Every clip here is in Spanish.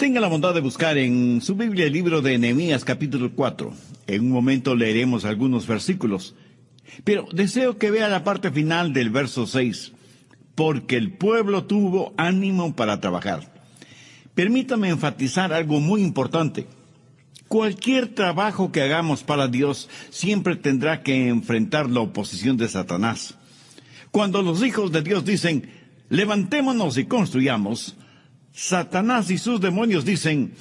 Tenga la bondad de buscar en su Biblia el libro de Nehemías capítulo 4. En un momento leeremos algunos versículos, pero deseo que vea la parte final del verso 6, porque el pueblo tuvo ánimo para trabajar. Permítame enfatizar algo muy importante. Cualquier trabajo que hagamos para Dios siempre tendrá que enfrentar la oposición de Satanás. Cuando los hijos de Dios dicen, levantémonos y construyamos, Satanás y sus demonios dicen,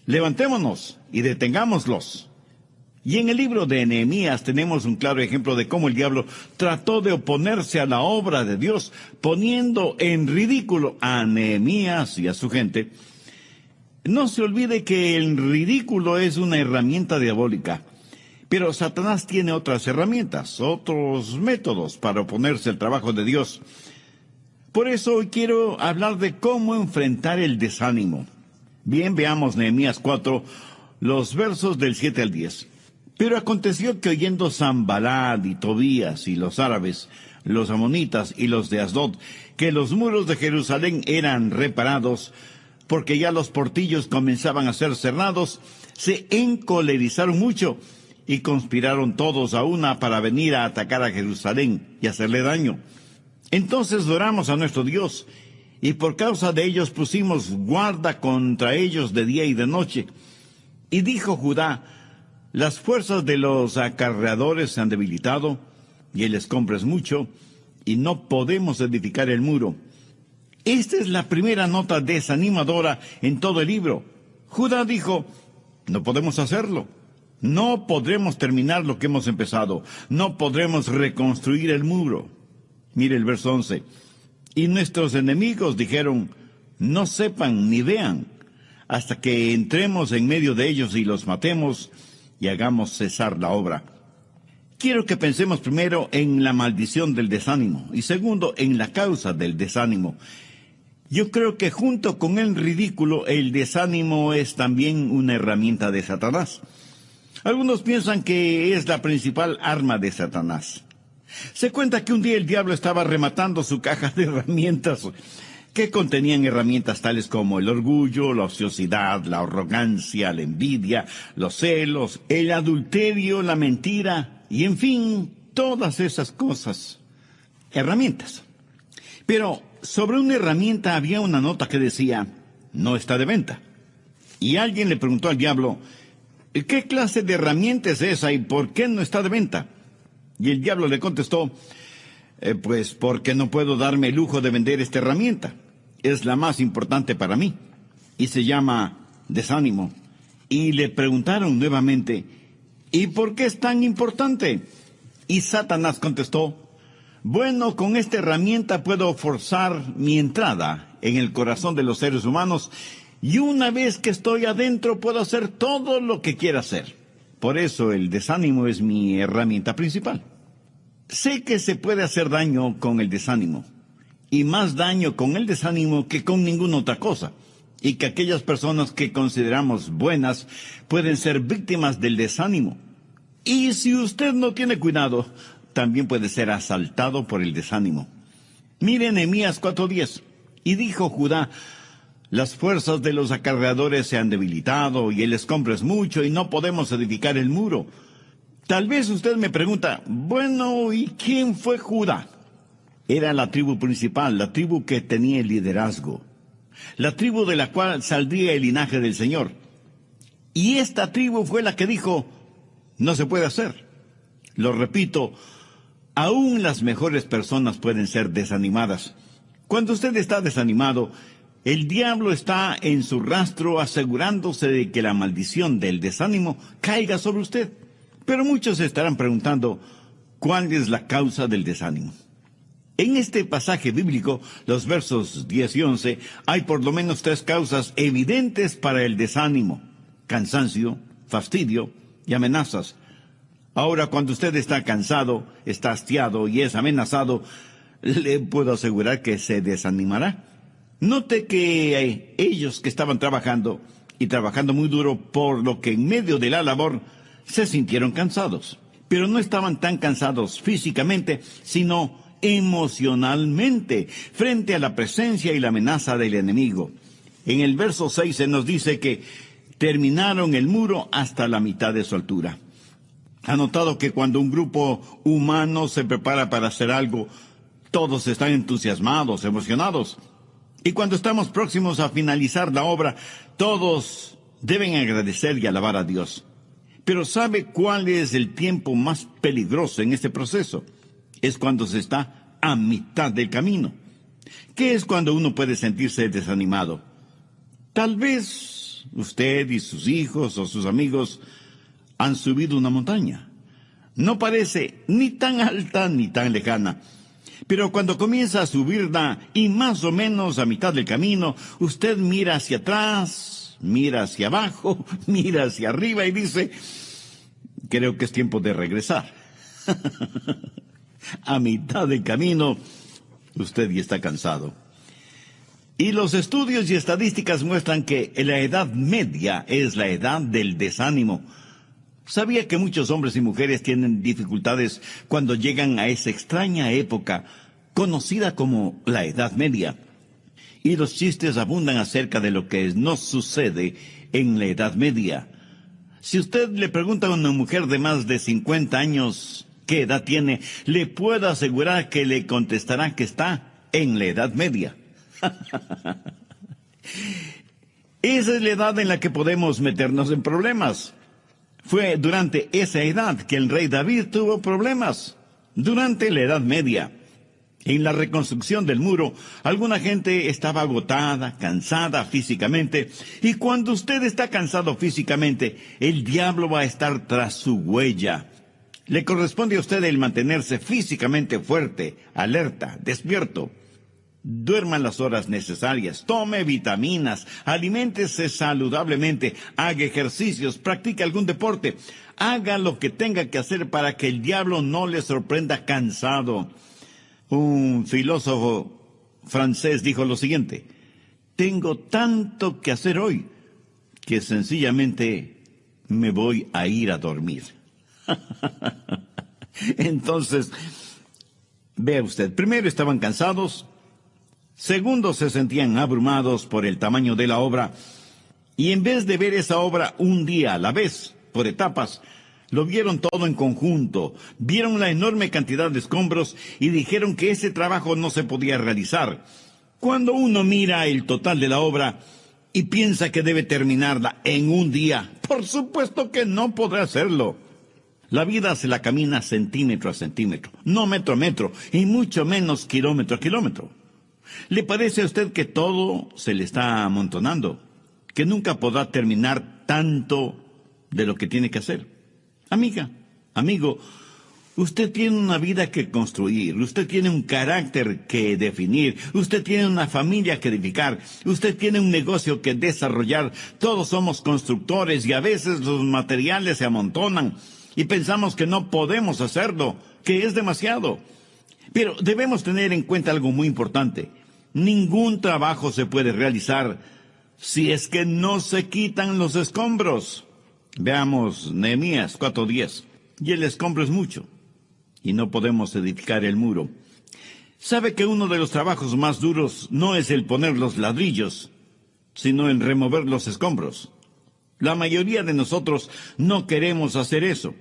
levantémonos y detengámoslos. Y en el libro de Nehemías tenemos un claro ejemplo de cómo el diablo trató de oponerse a la obra de Dios, poniendo en ridículo a Nehemías y a su gente. No se olvide que el ridículo es una herramienta diabólica, pero Satanás tiene otras herramientas, otros métodos para oponerse al trabajo de Dios. Por eso hoy quiero hablar de cómo enfrentar el desánimo. Bien, veamos Nehemías 4, los versos del 7 al 10. Pero aconteció que oyendo Sanballat y Tobías y los árabes, los amonitas y los de Asdod, que los muros de Jerusalén eran reparados, porque ya los portillos comenzaban a ser cerrados, se encolerizaron mucho y conspiraron todos a una para venir a atacar a Jerusalén y hacerle daño. Entonces oramos a nuestro Dios, y por causa de ellos pusimos guarda contra ellos de día y de noche. Y dijo Judá, las fuerzas de los acarreadores se han debilitado, y el escombro es mucho, y no podemos edificar el muro. Esta es la primera nota desanimadora en todo el libro. Judá dijo, no podemos hacerlo. No podremos terminar lo que hemos empezado. No podremos reconstruir el muro. Mire el verso 11. Y nuestros enemigos dijeron, no sepan ni vean, hasta que entremos en medio de ellos y los matemos y hagamos cesar la obra. Quiero que pensemos primero en la maldición del desánimo y segundo en la causa del desánimo. Yo creo que junto con el ridículo, el desánimo es también una herramienta de Satanás. Algunos piensan que es la principal arma de Satanás. Se cuenta que un día el diablo estaba rematando su caja de herramientas, que contenían herramientas tales como el orgullo, la ociosidad, la arrogancia, la envidia, los celos, el adulterio, la mentira, y en fin, todas esas cosas. Herramientas. Pero sobre una herramienta había una nota que decía, no está de venta. Y alguien le preguntó al diablo, ¿qué clase de herramienta es esa y por qué no está de venta? Y el diablo le contestó, pues porque no puedo darme el lujo de vender esta herramienta. Es la más importante para mí. Y se llama desánimo. Y le preguntaron nuevamente, ¿y por qué es tan importante? Y Satanás contestó, bueno, con esta herramienta puedo forzar mi entrada en el corazón de los seres humanos y una vez que estoy adentro puedo hacer todo lo que quiera hacer. Por eso el desánimo es mi herramienta principal. Sé que se puede hacer daño con el desánimo, y más daño con el desánimo que con ninguna otra cosa, y que aquellas personas que consideramos buenas pueden ser víctimas del desánimo. Y si usted no tiene cuidado, también puede ser asaltado por el desánimo. Mire Nehemías 4:10, y dijo Judá, las fuerzas de los acarreadores se han debilitado, y el escombro es mucho, y no podemos edificar el muro. Tal vez usted me pregunta, bueno, ¿y quién fue Judá? Era la tribu principal, la tribu que tenía el liderazgo, la tribu de la cual saldría el linaje del Señor. Y esta tribu fue la que dijo, no se puede hacer. Lo repito, aún las mejores personas pueden ser desanimadas. Cuando usted está desanimado, el diablo está en su rastro asegurándose de que la maldición del desánimo caiga sobre usted. Pero muchos se estarán preguntando, ¿cuál es la causa del desánimo? En este pasaje bíblico, los versos 10 y 11, hay por lo menos 3 causas evidentes para el desánimo: cansancio, fastidio y amenazas. Ahora, cuando usted está cansado, está hastiado y es amenazado, le puedo asegurar que se desanimará. Note que ellos que estaban trabajando, y trabajando muy duro, por lo que en medio de la labor se sintieron cansados. Pero no estaban tan cansados físicamente, sino emocionalmente, frente a la presencia y la amenaza del enemigo. En el verso 6 se nos dice que terminaron el muro hasta la mitad de su altura. ¿Ha notado que cuando un grupo humano se prepara para hacer algo, todos están entusiasmados, emocionados? Y cuando estamos próximos a finalizar la obra, todos deben agradecer y alabar a Dios. Pero ¿sabe cuál es el tiempo más peligroso en este proceso? Es cuando se está a mitad del camino. ¿Qué es cuando uno puede sentirse desanimado? Tal vez usted y sus hijos o sus amigos han subido una montaña. No parece ni tan alta ni tan lejana. Pero cuando comienza a subirla y más o menos a mitad del camino, usted mira hacia atrás, mira hacia abajo, mira hacia arriba y dice, creo que es tiempo de regresar. A mitad del camino, usted ya está cansado. Y los estudios y estadísticas muestran que la edad media es la edad del desánimo. ¿Sabía que muchos hombres y mujeres tienen dificultades cuando llegan a esa extraña época conocida como la Edad Media? Y los chistes abundan acerca de lo que nos sucede en la Edad Media. Si usted le pregunta a una mujer de más de 50 años qué edad tiene, le puedo asegurar que le contestará que está en la Edad Media. Esa es la edad en la que podemos meternos en problemas. Fue durante esa edad que el rey David tuvo problemas, durante la Edad Media. En la reconstrucción del muro, alguna gente estaba agotada, cansada físicamente, y cuando usted está cansado físicamente, el diablo va a estar tras su huella. Le corresponde a usted el mantenerse físicamente fuerte, alerta, despierto. Duerma las horas necesarias, tome vitaminas, aliméntese saludablemente, haga ejercicios, practique algún deporte, haga lo que tenga que hacer para que el diablo no le sorprenda cansado. Un filósofo francés dijo lo siguiente: tengo tanto que hacer hoy que sencillamente me voy a ir a dormir. Entonces, vea usted, primero estaban cansados. Segundo, se sentían abrumados por el tamaño de la obra, y en vez de ver esa obra un día a la vez, por etapas, lo vieron todo en conjunto, vieron la enorme cantidad de escombros y dijeron que ese trabajo no se podía realizar. Cuando uno mira el total de la obra y piensa que debe terminarla en un día, por supuesto que no podrá hacerlo. La vida se la camina centímetro a centímetro, no metro a metro, y mucho menos kilómetro a kilómetro. ¿Le parece a usted que todo se le está amontonando? ¿Que nunca podrá terminar tanto de lo que tiene que hacer? Amiga, amigo, usted tiene una vida que construir, usted tiene un carácter que definir, usted tiene una familia que edificar, usted tiene un negocio que desarrollar. Todos somos constructores y a veces los materiales se amontonan y pensamos que no podemos hacerlo, que es demasiado. Pero debemos tener en cuenta algo muy importante. Ningún trabajo se puede realizar si es que no se quitan los escombros. Veamos Nehemías 4:10. Y el escombro es mucho, y no podemos edificar el muro. ¿Sabe que uno de los trabajos más duros no es el poner los ladrillos, sino el remover los escombros? La mayoría de nosotros no queremos hacer eso.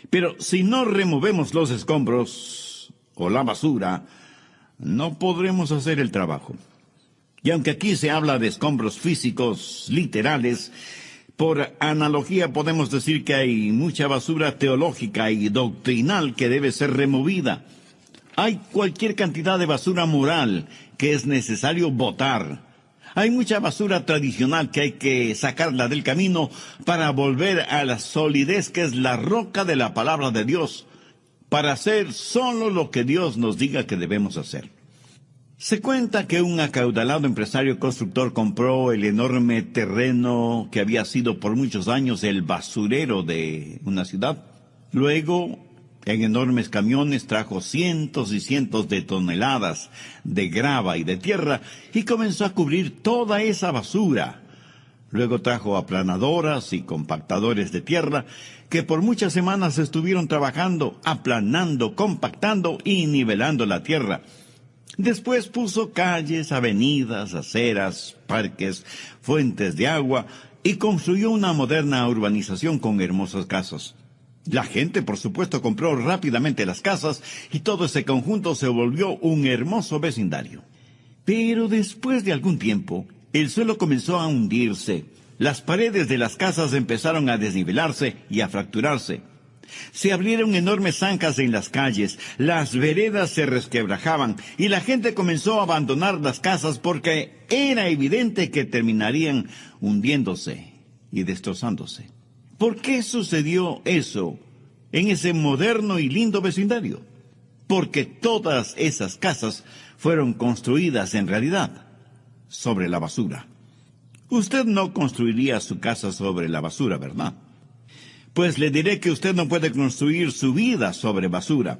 Pero si no removemos los escombros o la basura, no podremos hacer el trabajo. Y aunque aquí se habla de escombros físicos, literales, por analogía podemos decir que hay mucha basura teológica y doctrinal que debe ser removida. Hay cualquier cantidad de basura moral que es necesario botar. Hay mucha basura tradicional que hay que sacarla del camino para volver a la solidez que es la roca de la palabra de Dios, para hacer solo lo que Dios nos diga que debemos hacer. Se cuenta que un acaudalado empresario constructor compró el enorme terreno que había sido por muchos años el basurero de una ciudad. Luego, en enormes camiones trajo cientos y cientos de toneladas de grava y de tierra y comenzó a cubrir toda esa basura. Luego trajo aplanadoras y compactadores de tierra que por muchas semanas estuvieron trabajando, aplanando, compactando y nivelando la tierra. Después puso calles, avenidas, aceras, parques, fuentes de agua y construyó una moderna urbanización con hermosas casas. La gente, por supuesto, compró rápidamente las casas y todo ese conjunto se volvió un hermoso vecindario. Pero después de algún tiempo, el suelo comenzó a hundirse. Las paredes de las casas empezaron a desnivelarse y a fracturarse. Se abrieron enormes zanjas en las calles, las veredas se resquebrajaban y la gente comenzó a abandonar las casas porque era evidente que terminarían hundiéndose y destrozándose. ¿Por qué sucedió eso en ese moderno y lindo vecindario? Porque todas esas casas fueron construidas en realidad sobre la basura. Usted no construiría su casa sobre la basura, ¿verdad? Pues le diré que usted no puede construir su vida sobre basura.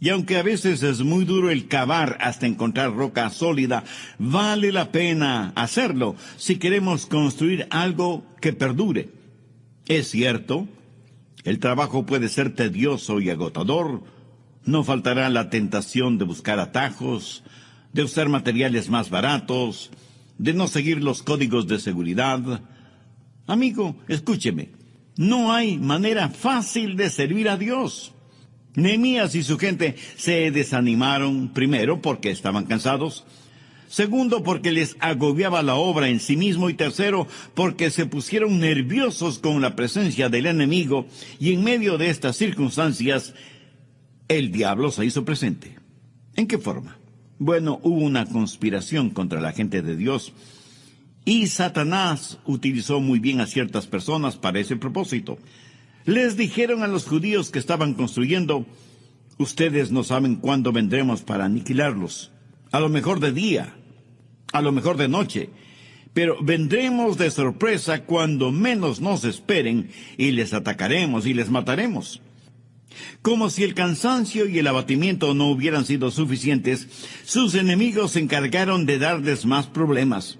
Y aunque a veces es muy duro el cavar hasta encontrar roca sólida, vale la pena hacerlo si queremos construir algo que perdure. Es cierto, el trabajo puede ser tedioso y agotador. No faltará la tentación de buscar atajos, de usar materiales más baratos, de no seguir los códigos de seguridad. Amigo, escúcheme. No hay manera fácil de servir a Dios. Nehemías y su gente se desanimaron, primero porque estaban cansados, segundo porque les agobiaba la obra en sí mismo y tercero porque se pusieron nerviosos con la presencia del enemigo y en medio de estas circunstancias el diablo se hizo presente. ¿En qué forma? Bueno, hubo una conspiración contra la gente de Dios. Y Satanás utilizó muy bien a ciertas personas para ese propósito. Les dijeron a los judíos que estaban construyendo, ustedes no saben cuándo vendremos para aniquilarlos. A lo mejor de día, a lo mejor de noche. Pero vendremos de sorpresa cuando menos nos esperen y les atacaremos y les mataremos. Como si el cansancio y el abatimiento no hubieran sido suficientes, sus enemigos se encargaron de darles más problemas.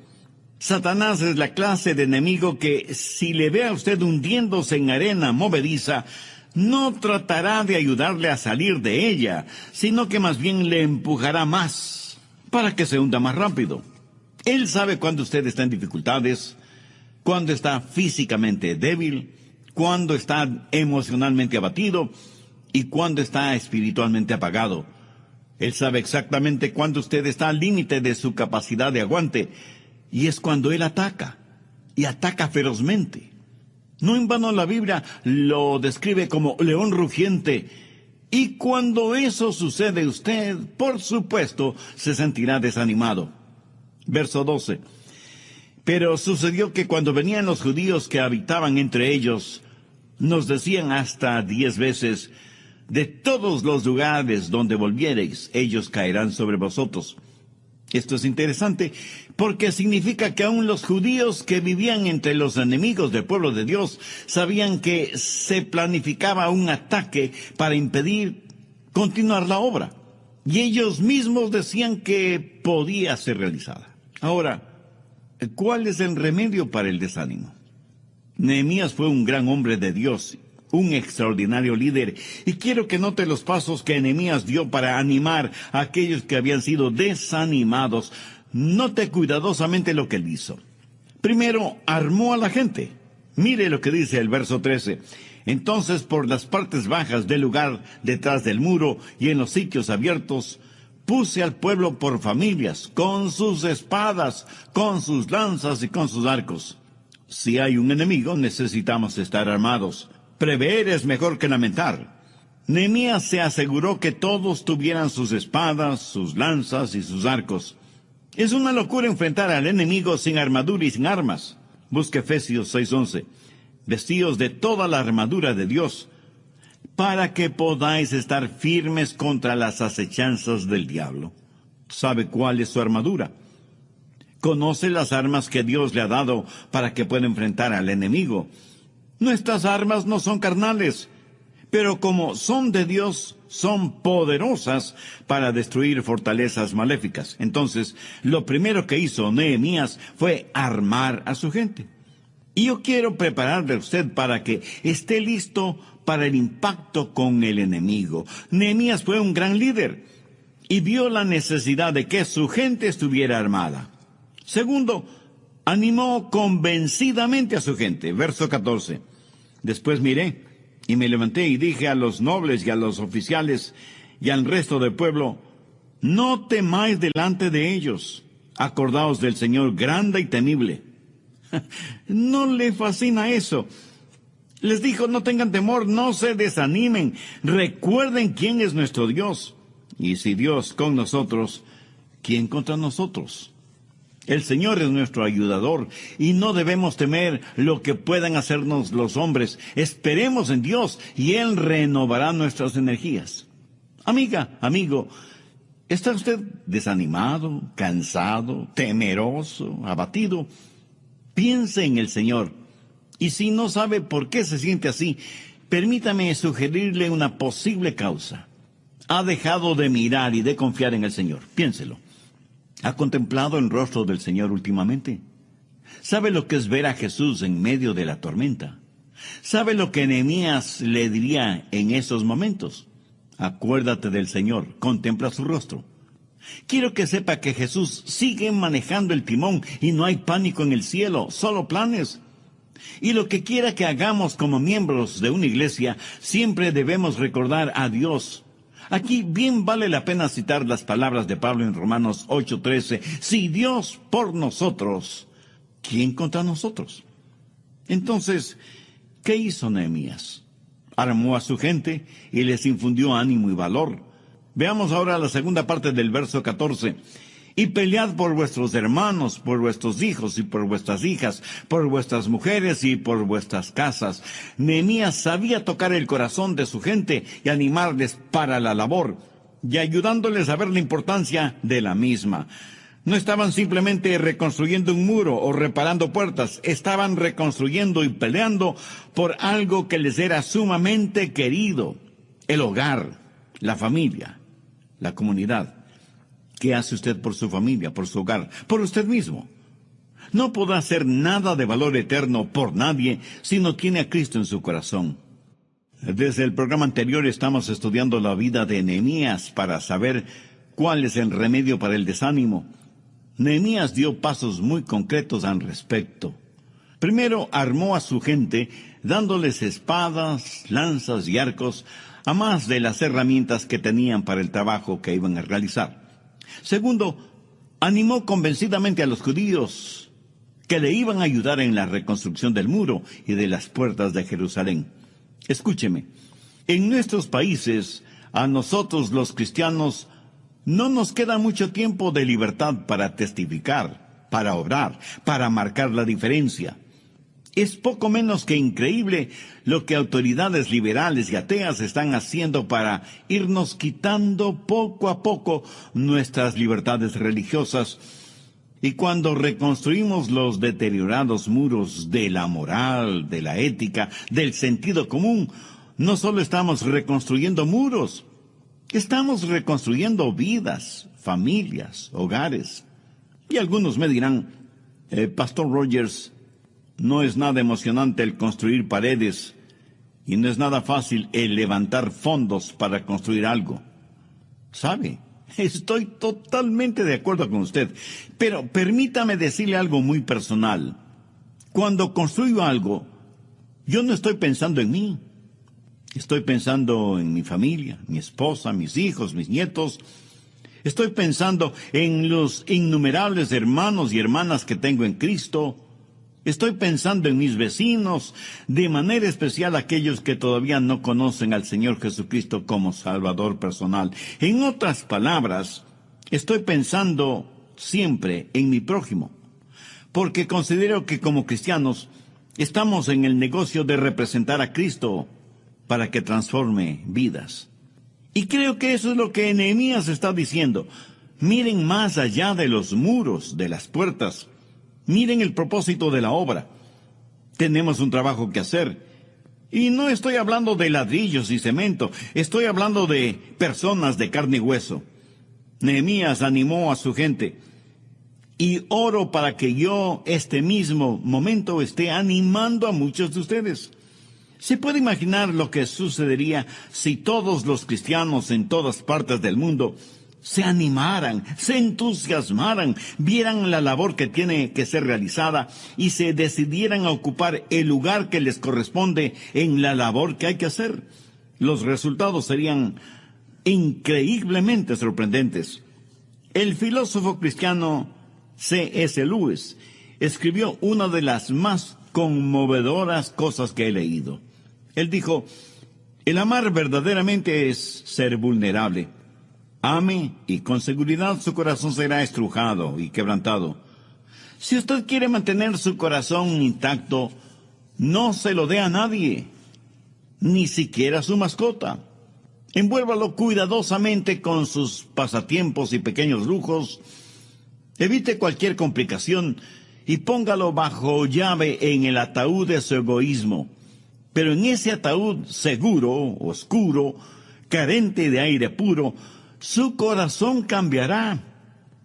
Satanás es la clase de enemigo que, si le ve a usted hundiéndose en arena movediza, no tratará de ayudarle a salir de ella, sino que más bien le empujará más, para que se hunda más rápido. Él sabe cuando usted está en dificultades, cuando está físicamente débil, cuando está emocionalmente abatido y cuando está espiritualmente apagado. Él sabe exactamente cuando usted está al límite de su capacidad de aguante, y es cuando Él ataca, y ataca ferozmente. No en vano la Biblia lo describe como león rugiente, y cuando eso sucede usted, por supuesto, se sentirá desanimado. Verso 12. Pero sucedió que cuando venían los judíos que habitaban entre ellos, nos decían hasta 10 veces, de todos los lugares donde volviereis, ellos caerán sobre vosotros. Esto es interesante porque significa que aún los judíos que vivían entre los enemigos del pueblo de Dios sabían que se planificaba un ataque para impedir continuar la obra. Y ellos mismos decían que podía ser realizada. Ahora, ¿cuál es el remedio para el desánimo? Nehemías fue un gran hombre de Dios, un extraordinario líder, y quiero que note los pasos que Nehemías dio para animar a aquellos que habían sido desanimados. Note cuidadosamente lo que él hizo. Primero, armó a la gente. Mire lo que dice el verso 13. Entonces, por las partes bajas del lugar, detrás del muro y en los sitios abiertos, puse al pueblo por familias, con sus espadas, con sus lanzas y con sus arcos. Si hay un enemigo, necesitamos estar armados. Prever es mejor que lamentar. Nehemías se aseguró que todos tuvieran sus espadas, sus lanzas y sus arcos. Es una locura enfrentar al enemigo sin armadura y sin armas. Busque Efesios 6:11. Vestíos de toda la armadura de Dios, para que podáis estar firmes contra las acechanzas del diablo. ¿Sabe cuál es su armadura? Conoce las armas que Dios le ha dado para que pueda enfrentar al enemigo. Nuestras armas no son carnales, pero como son de Dios, son poderosas para destruir fortalezas maléficas. Entonces, lo primero que hizo Nehemías fue armar a su gente. Y yo quiero prepararle a usted para que esté listo para el impacto con el enemigo. Nehemías fue un gran líder. y vio la necesidad de que su gente estuviera armada. Segundo, animó convencidamente a su gente. Verso 14. Después miré y me levanté y dije a los nobles y a los oficiales y al resto del pueblo: no temáis delante de ellos. Acordaos del Señor grande y temible. ¿No le fascina eso? Les dijo: no tengan temor, no se desanimen, recuerden quién es nuestro Dios. Y si Dios con nosotros, ¿quién contra nosotros? El Señor es nuestro ayudador y no debemos temer lo que puedan hacernos los hombres. Esperemos en Dios y Él renovará nuestras energías. Amiga, amigo, ¿está usted desanimado, cansado, temeroso, abatido? Piense en el Señor. Y si no sabe por qué se siente así, permítame sugerirle una posible causa. Ha dejado de mirar y de confiar en el Señor. Piénselo. ¿Ha contemplado el rostro del Señor últimamente? ¿Sabe lo que es ver a Jesús en medio de la tormenta? ¿Sabe lo que Nehemías le diría en esos momentos? Acuérdate del Señor, contempla su rostro. Quiero que sepa que Jesús sigue manejando el timón y no hay pánico en el cielo, solo planes. Y lo que quiera que hagamos como miembros de una iglesia, siempre debemos recordar a Dios. Aquí bien vale la pena citar las palabras de Pablo en Romanos 8:13. Si Dios por nosotros, ¿quién contra nosotros? Entonces, ¿qué hizo Nehemías? Armó a su gente y les infundió ánimo y valor. Veamos ahora la segunda parte del verso 14. Y pelead por vuestros hermanos, por vuestros hijos y por vuestras hijas, por vuestras mujeres y por vuestras casas. Nehemías sabía tocar el corazón de su gente y animarles para la labor, y ayudándoles a ver la importancia de la misma. No estaban simplemente reconstruyendo un muro o reparando puertas, estaban reconstruyendo y peleando por algo que les era sumamente querido: el hogar, la familia, la comunidad. ¿Qué hace usted por su familia, por su hogar, por usted mismo? No podrá hacer nada de valor eterno por nadie si no tiene a Cristo en su corazón. Desde el programa anterior estamos estudiando la vida de Nehemías para saber cuál es el remedio para el desánimo. Nehemías dio pasos muy concretos al respecto. Primero, armó a su gente dándoles espadas, lanzas y arcos, a más de las herramientas que tenían para el trabajo que iban a realizar. Segundo, animó convencidamente a los judíos que le iban a ayudar en la reconstrucción del muro y de las puertas de Jerusalén. Escúcheme, en nuestros países, a nosotros los cristianos, no nos queda mucho tiempo de libertad para testificar, para obrar, para marcar la diferencia. Es poco menos que increíble lo que autoridades liberales y ateas están haciendo para irnos quitando poco a poco nuestras libertades religiosas. Y cuando reconstruimos los deteriorados muros de la moral, de la ética, del sentido común, no solo estamos reconstruyendo muros, estamos reconstruyendo vidas, familias, hogares. Y algunos me dirán: Pastor Rogers, no es nada emocionante el construir paredes y no es nada fácil el levantar fondos para construir algo. ¿Sabe? Estoy totalmente de acuerdo con usted, pero permítame decirle algo muy personal. Cuando construyo algo, yo no estoy pensando en mí. Estoy pensando en mi familia, mi esposa, mis hijos, mis nietos. Estoy pensando en los innumerables hermanos y hermanas que tengo en Cristo. Estoy pensando en mis vecinos, de manera especial aquellos que todavía no conocen al Señor Jesucristo como Salvador personal. En otras palabras, estoy pensando siempre en mi prójimo, porque considero que como cristianos estamos en el negocio de representar a Cristo para que transforme vidas. Y creo que eso es lo que Nehemías está diciendo. Miren más allá de los muros, de las puertas. Miren el propósito de la obra. Tenemos un trabajo que hacer. Y no estoy hablando de ladrillos y cemento. Estoy hablando de personas de carne y hueso. Nehemías animó a su gente. Y oro para que yo, este mismo momento, esté animando a muchos de ustedes. ¿Se puede imaginar lo que sucedería si todos los cristianos en todas partes del mundo se animaran, se entusiasmaran, vieran la labor que tiene que ser realizada y se decidieran a ocupar el lugar que les corresponde en la labor que hay que hacer. Los resultados serían increíblemente sorprendentes. El filósofo cristiano C.S. Lewis escribió una de las más conmovedoras cosas que he leído. Él dijo: el amar verdaderamente es ser vulnerable. Ame y con seguridad su corazón será estrujado y quebrantado. Si usted quiere mantener su corazón intacto, no se lo dé a nadie, ni siquiera a su mascota. Envuélvalo cuidadosamente con sus pasatiempos y pequeños lujos. Evite cualquier complicación y póngalo bajo llave en el ataúd de su egoísmo. Pero en ese ataúd seguro, oscuro, carente de aire puro, su corazón cambiará.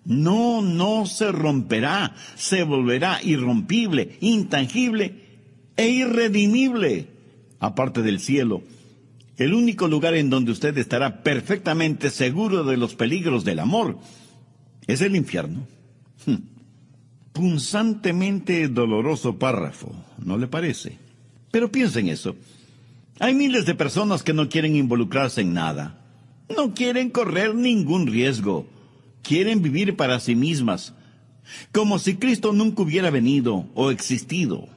No se romperá, se volverá irrompible, intangible e irredimible. Aparte del cielo, el único lugar en donde usted estará perfectamente seguro de los peligros del amor es el infierno. Punzantemente doloroso párrafo, ¿no le parece? Pero piensa en eso. Hay miles de personas que no quieren involucrarse en nada. No quieren correr ningún riesgo. Quieren vivir para sí mismas, como si Cristo nunca hubiera venido o existido.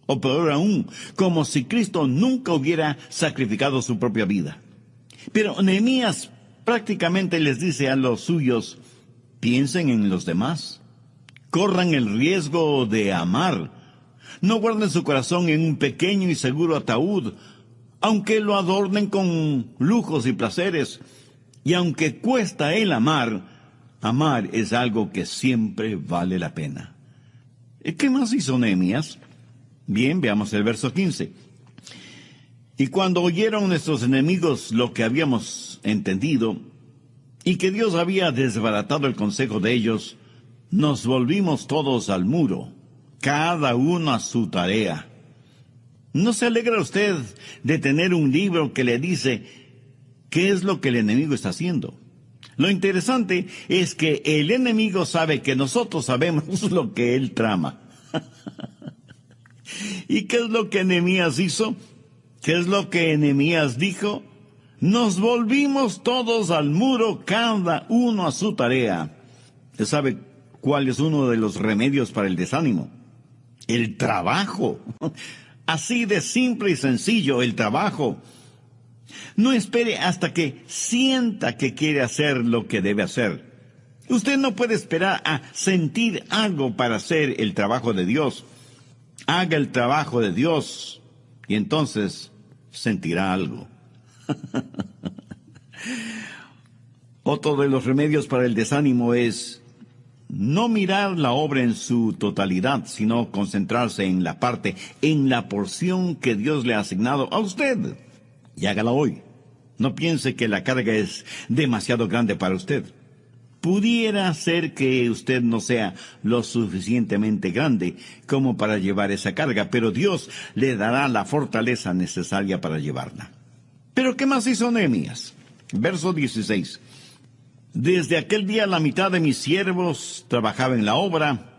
O peor aún, como si Cristo nunca hubiera sacrificado su propia vida. Pero Nehemías prácticamente les dice a los suyos: piensen en los demás. Corran el riesgo de amar. No guarden su corazón en un pequeño y seguro ataúd, aunque lo adornen con lujos y placeres. Y aunque cuesta el amar, amar es algo que siempre vale la pena. ¿Qué más hizo Nehemías? Bien, veamos el verso 15. Y cuando oyeron nuestros enemigos lo que habíamos entendido, y que Dios había desbaratado el consejo de ellos, nos volvimos todos al muro, cada uno a su tarea. ¿No se alegra usted de tener un libro que le dice qué es lo que el enemigo está haciendo? Lo interesante es que el enemigo sabe que nosotros sabemos lo que él trama. ¿Y qué es lo que Nehemías hizo? ¿Qué es lo que Nehemías dijo? Nos volvimos todos al muro, cada uno a su tarea. ¿Usted sabe cuál es uno de los remedios para el desánimo? El trabajo. Así de simple y sencillo, el trabajo. No espere hasta que sienta que quiere hacer lo que debe hacer. Usted no puede esperar a sentir algo para hacer el trabajo de Dios. Haga el trabajo de Dios y entonces sentirá algo. Otro de los remedios para el desánimo es no mirar la obra en su totalidad, sino concentrarse en la parte, en la porción que Dios le ha asignado a usted. Y hágala hoy. No piense que la carga es demasiado grande para usted. Pudiera ser que usted no sea lo suficientemente grande como para llevar esa carga, pero Dios le dará la fortaleza necesaria para llevarla. ¿Pero qué más hizo Nehemías? Verso 16. Desde aquel día la mitad de mis siervos trabajaba en la obra,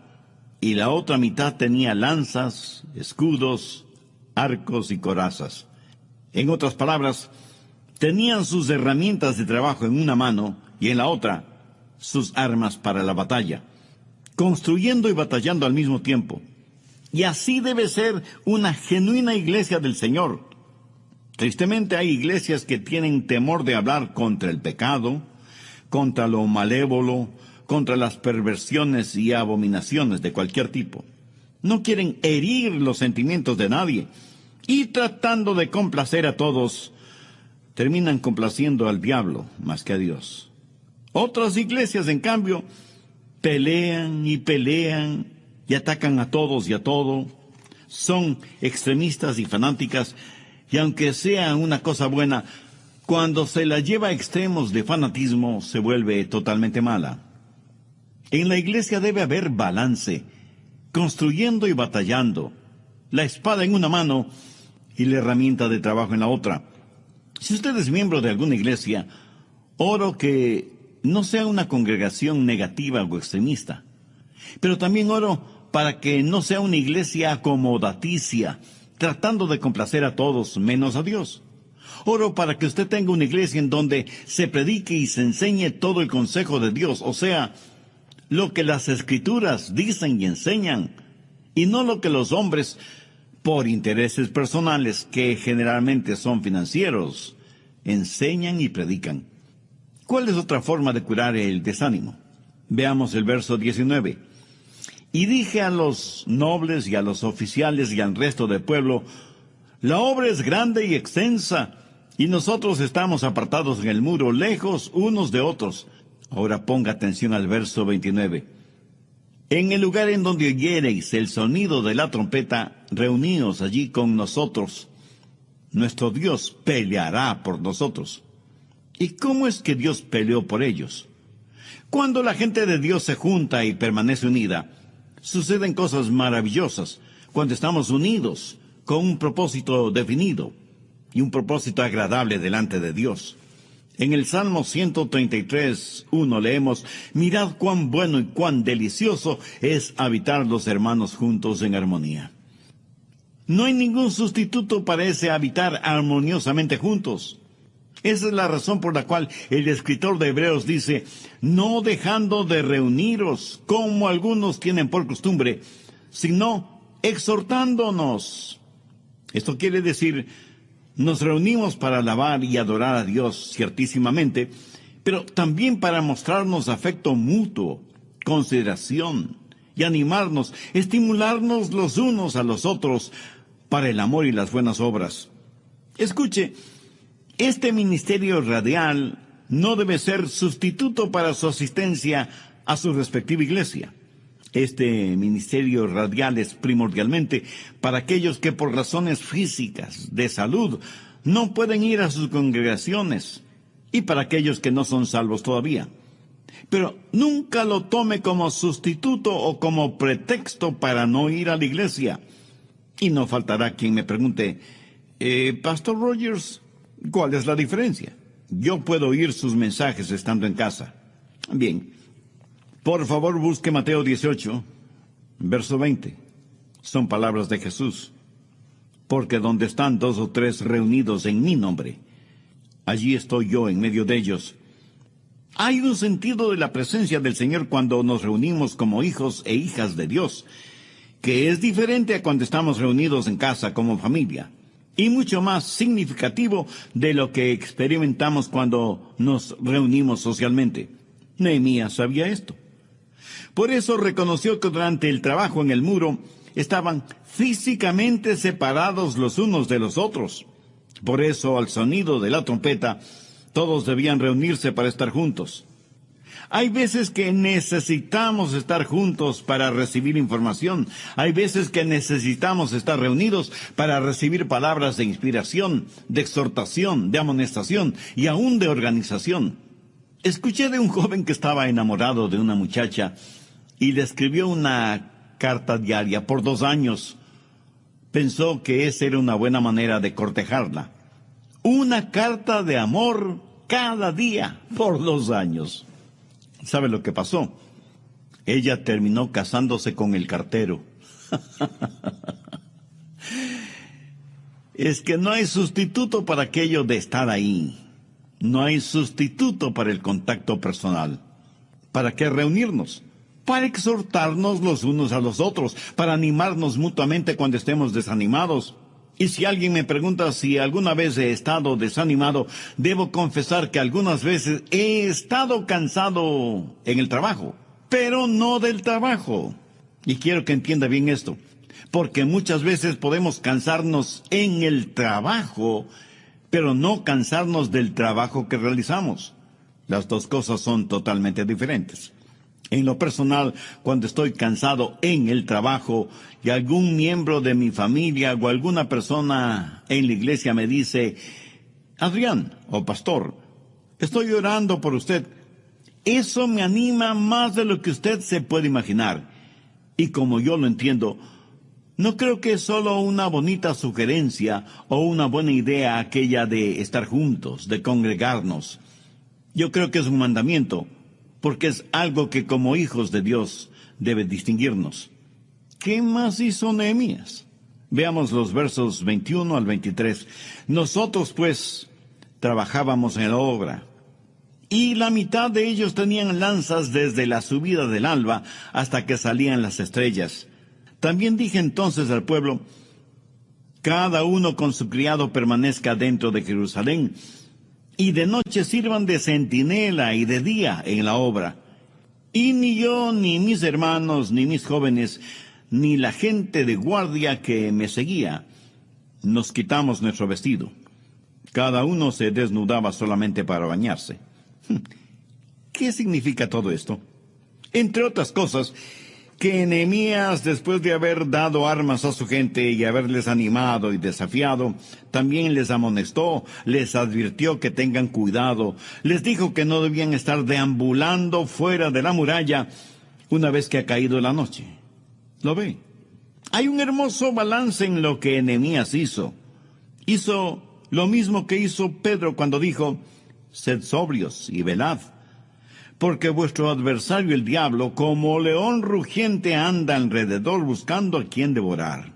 y la otra mitad tenía lanzas, escudos, arcos y corazas. En otras palabras, tenían sus herramientas de trabajo en una mano y en la otra sus armas para la batalla, construyendo y batallando al mismo tiempo. Y así debe ser una genuina iglesia del Señor. Tristemente hay iglesias que tienen temor de hablar contra el pecado, contra lo malévolo, contra las perversiones y abominaciones de cualquier tipo. No quieren herir los sentimientos de nadie, y tratando de complacer a todos, terminan complaciendo al diablo más que a Dios. Otras iglesias, en cambio, pelean y atacan a todos y a todo. Son extremistas y fanáticas, y aunque sea una cosa buena, cuando se la lleva a extremos de fanatismo, se vuelve totalmente mala. En la iglesia debe haber balance, construyendo y batallando, la espada en una mano y la herramienta de trabajo en la otra. Si usted es miembro de alguna iglesia, oro que no sea una congregación negativa o extremista. Pero también oro para que no sea una iglesia acomodaticia, tratando de complacer a todos menos a Dios. Oro para que usted tenga una iglesia en donde se predique y se enseñe todo el consejo de Dios, o sea, lo que las Escrituras dicen y enseñan, y no lo que los hombres, por intereses personales que generalmente son financieros, enseñan y predican. ¿Cuál es otra forma de curar el desánimo? Veamos el verso 19. Y dije a los nobles y a los oficiales y al resto del pueblo, la obra es grande y extensa, y nosotros estamos apartados en el muro, lejos unos de otros. Ahora ponga atención al verso 29. En el lugar en donde oyereis el sonido de la trompeta, reuníos allí con nosotros. Nuestro Dios peleará por nosotros. ¿Y cómo es que Dios peleó por ellos? Cuando la gente de Dios se junta y permanece unida, suceden cosas maravillosas. Cuando estamos unidos con un propósito definido y un propósito agradable delante de Dios. En el Salmo 133:1 leemos, mirad cuán bueno y cuán delicioso es habitar los hermanos juntos en armonía. No hay ningún sustituto para ese habitar armoniosamente juntos. Esa es la razón por la cual el escritor de Hebreos dice, no dejando de reuniros como algunos tienen por costumbre, sino exhortándonos. Esto quiere decir, nos reunimos para alabar y adorar a Dios ciertísimamente, pero también para mostrarnos afecto mutuo, consideración y animarnos, estimularnos los unos a los otros para el amor y las buenas obras. Escuche, este ministerio radial no debe ser sustituto para su asistencia a su respectiva iglesia. Este ministerio radial es primordialmente para aquellos que por razones físicas, de salud, no pueden ir a sus congregaciones, y para aquellos que no son salvos todavía. Pero nunca lo tome como sustituto o como pretexto para no ir a la iglesia. Y no faltará quien me pregunte, Pastor Rogers, ¿cuál es la diferencia? Yo puedo oír sus mensajes estando en casa. Bien, por favor busque Mateo 18, verso 20. Son palabras de Jesús. Porque donde están 2 o 3 reunidos en mi nombre, allí estoy yo en medio de ellos. Hay un sentido de la presencia del Señor cuando nos reunimos como hijos e hijas de Dios, que es diferente a cuando estamos reunidos en casa como familia, y mucho más significativo de lo que experimentamos cuando nos reunimos socialmente. Nehemías sabía esto. Por eso reconoció que durante el trabajo en el muro estaban físicamente separados los unos de los otros. Por eso, al sonido de la trompeta, todos debían reunirse para estar juntos. Hay veces que necesitamos estar juntos para recibir información. Hay veces que necesitamos estar reunidos para recibir palabras de inspiración, de exhortación, de amonestación y aún de organización. Escuché de un joven que estaba enamorado de una muchacha y le escribió una carta diaria por 2 años. Pensó que esa era una buena manera de cortejarla. Una carta de amor cada día por 2 años. ¿Sabe lo que pasó? Ella terminó casándose con el cartero. Es que no hay sustituto para aquello de estar ahí. No hay sustituto para el contacto personal. ¿Para qué reunirnos? Para exhortarnos los unos a los otros, para animarnos mutuamente cuando estemos desanimados. Y si alguien me pregunta si alguna vez he estado desanimado, debo confesar que algunas veces he estado cansado en el trabajo, pero no del trabajo. Y quiero que entienda bien esto, porque muchas veces podemos cansarnos en el trabajo, pero no cansarnos del trabajo que realizamos. Las dos cosas son totalmente diferentes. En lo personal, cuando estoy cansado en el trabajo y algún miembro de mi familia o alguna persona en la iglesia me dice, Adrián o pastor, estoy orando por usted, eso me anima más de lo que usted se puede imaginar. Y como yo lo entiendo, no creo que es solo una bonita sugerencia o una buena idea aquella de estar juntos, de congregarnos. Yo creo que es un mandamiento, porque es algo que como hijos de Dios debe distinguirnos. ¿Qué más hizo Nehemías? Veamos los versos 21 al 23. Nosotros, pues, trabajábamos en la obra, y la mitad de ellos tenían lanzas desde la subida del alba hasta que salían las estrellas. También dije entonces al pueblo: cada uno con su criado permanezca dentro de Jerusalén, y de noche sirvan de centinela y de día en la obra. Y ni yo, ni mis hermanos, ni mis jóvenes, ni la gente de guardia que me seguía, nos quitamos nuestro vestido. Cada uno se desnudaba solamente para bañarse. ¿Qué significa todo esto? Entre otras cosas, que Nehemías, después de haber dado armas a su gente y haberles animado y desafiado, también les amonestó, les advirtió que tengan cuidado, les dijo que no debían estar deambulando fuera de la muralla una vez que ha caído la noche. ¿Lo ve? Hay un hermoso balance en lo que Nehemías hizo. Hizo lo mismo que hizo Pedro cuando dijo: sed sobrios y velad, porque vuestro adversario el diablo, como león rugiente, anda alrededor buscando a quien devorar.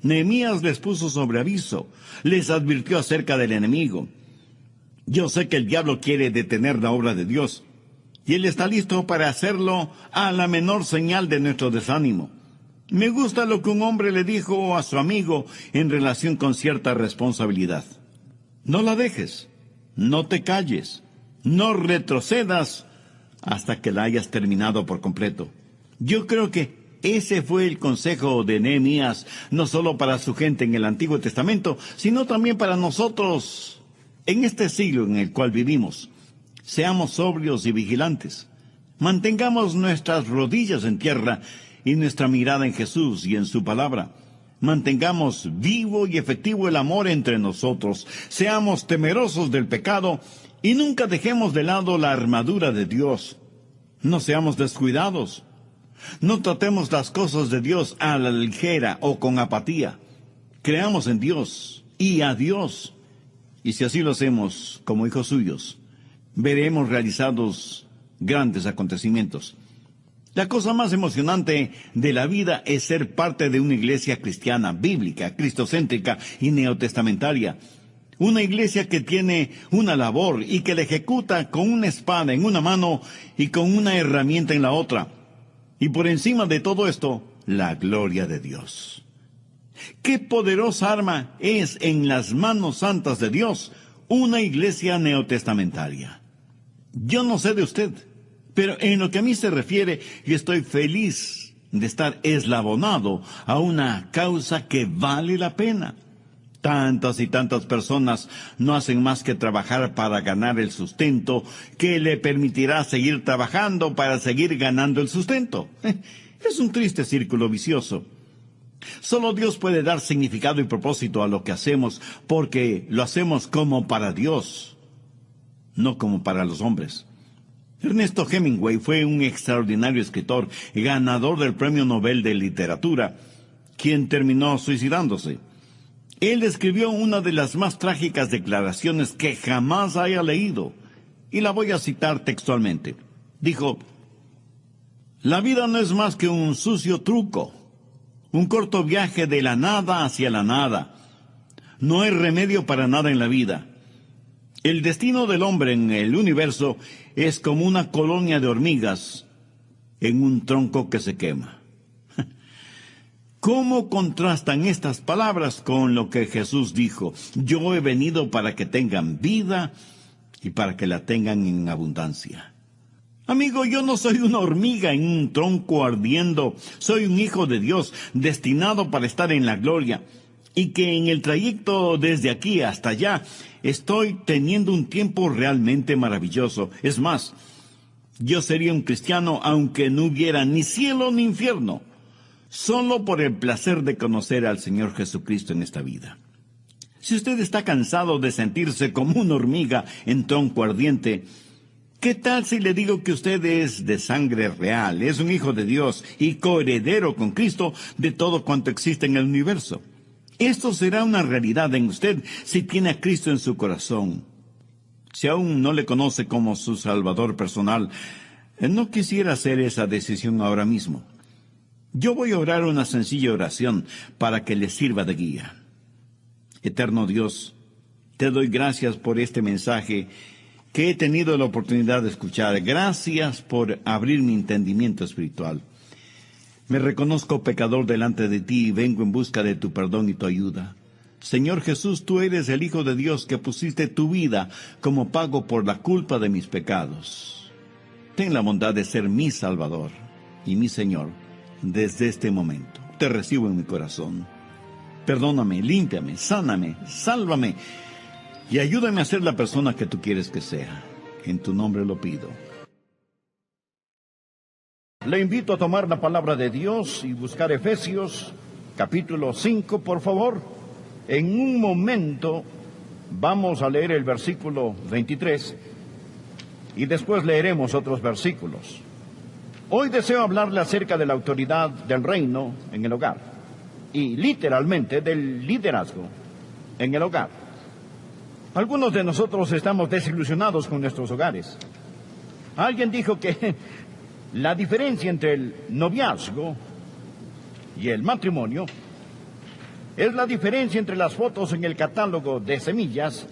Nehemías les puso sobre aviso, les advirtió acerca del enemigo. Yo sé que el diablo quiere detener la obra de Dios, y él está listo para hacerlo a la menor señal de nuestro desánimo. Me gusta lo que un hombre le dijo a su amigo en relación con cierta responsabilidad: no la dejes, no te calles, no retrocedas hasta que la hayas terminado por completo. Yo creo que ese fue el consejo de Nehemías, no solo para su gente en el Antiguo Testamento, sino también para nosotros en este siglo en el cual vivimos. Seamos sobrios y vigilantes. Mantengamos nuestras rodillas en tierra y nuestra mirada en Jesús y en su palabra. Mantengamos vivo y efectivo el amor entre nosotros. Seamos temerosos del pecado y nunca dejemos de lado la armadura de Dios. No seamos descuidados. No tratemos las cosas de Dios a la ligera o con apatía. Creamos en Dios y a Dios. Y si así lo hacemos como hijos suyos, veremos realizados grandes acontecimientos. La cosa más emocionante de la vida es ser parte de una iglesia cristiana, bíblica, cristocéntrica y neotestamentaria. Una iglesia que tiene una labor y que la ejecuta con una espada en una mano y con una herramienta en la otra. Y por encima de todo esto, la gloria de Dios. ¡Qué poderosa arma es en las manos santas de Dios una iglesia neotestamentaria! Yo no sé de usted, pero en lo que a mí se refiere, yo estoy feliz de estar eslabonado a una causa que vale la pena. Tantas y tantas personas no hacen más que trabajar para ganar el sustento que le permitirá seguir trabajando para seguir ganando el sustento. Es un triste círculo vicioso. Solo Dios puede dar significado y propósito a lo que hacemos, porque lo hacemos como para Dios, no como para los hombres. Ernesto Hemingway fue un extraordinario escritor, ganador del Premio Nobel de Literatura, quien terminó suicidándose. Él escribió una de las más trágicas declaraciones que jamás haya leído, y la voy a citar textualmente. Dijo: la vida no es más que un sucio truco, un corto viaje de la nada hacia la nada. No hay remedio para nada en la vida. El destino del hombre en el universo es como una colonia de hormigas en un tronco que se quema. ¿Cómo contrastan estas palabras con lo que Jesús dijo? Yo he venido para que tengan vida y para que la tengan en abundancia. Amigo, yo no soy una hormiga en un tronco ardiendo. Soy un hijo de Dios, destinado para estar en la gloria. Y que en el trayecto desde aquí hasta allá estoy teniendo un tiempo realmente maravilloso. Es más, yo sería un cristiano aunque no hubiera ni cielo ni infierno, solo por el placer de conocer al Señor Jesucristo en esta vida. Si usted está cansado de sentirse como una hormiga en tronco ardiente, ¿qué tal si le digo que usted es de sangre real, es un hijo de Dios y coheredero con Cristo de todo cuanto existe en el universo? Esto será una realidad en usted si tiene a Cristo en su corazón. Si aún no le conoce como su Salvador personal, no quisiera hacer esa decisión ahora mismo. Yo voy a orar una sencilla oración para que le sirva de guía. Eterno Dios, te doy gracias por este mensaje que he tenido la oportunidad de escuchar. Gracias por abrir mi entendimiento espiritual. Me reconozco pecador delante de ti y vengo en busca de tu perdón y tu ayuda. Señor Jesús, tú eres el Hijo de Dios que pusiste tu vida como pago por la culpa de mis pecados. Ten la bondad de ser mi Salvador y mi Señor desde este momento. Te recibo en mi corazón. Perdóname, límpiame, sáname, sálvame y ayúdame a ser la persona que tú quieres que sea. En tu nombre lo pido. Le invito a tomar la palabra de Dios y buscar Efesios, capítulo 5, por favor. En un momento vamos a leer el versículo 23 y después leeremos otros versículos. Hoy deseo hablarle acerca de la autoridad del reino en el hogar y literalmente del liderazgo en el hogar. Algunos de nosotros estamos desilusionados con nuestros hogares. Alguien dijo que la diferencia entre el noviazgo y el matrimonio es la diferencia entre las fotos en el catálogo de semillas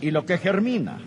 y lo que germina.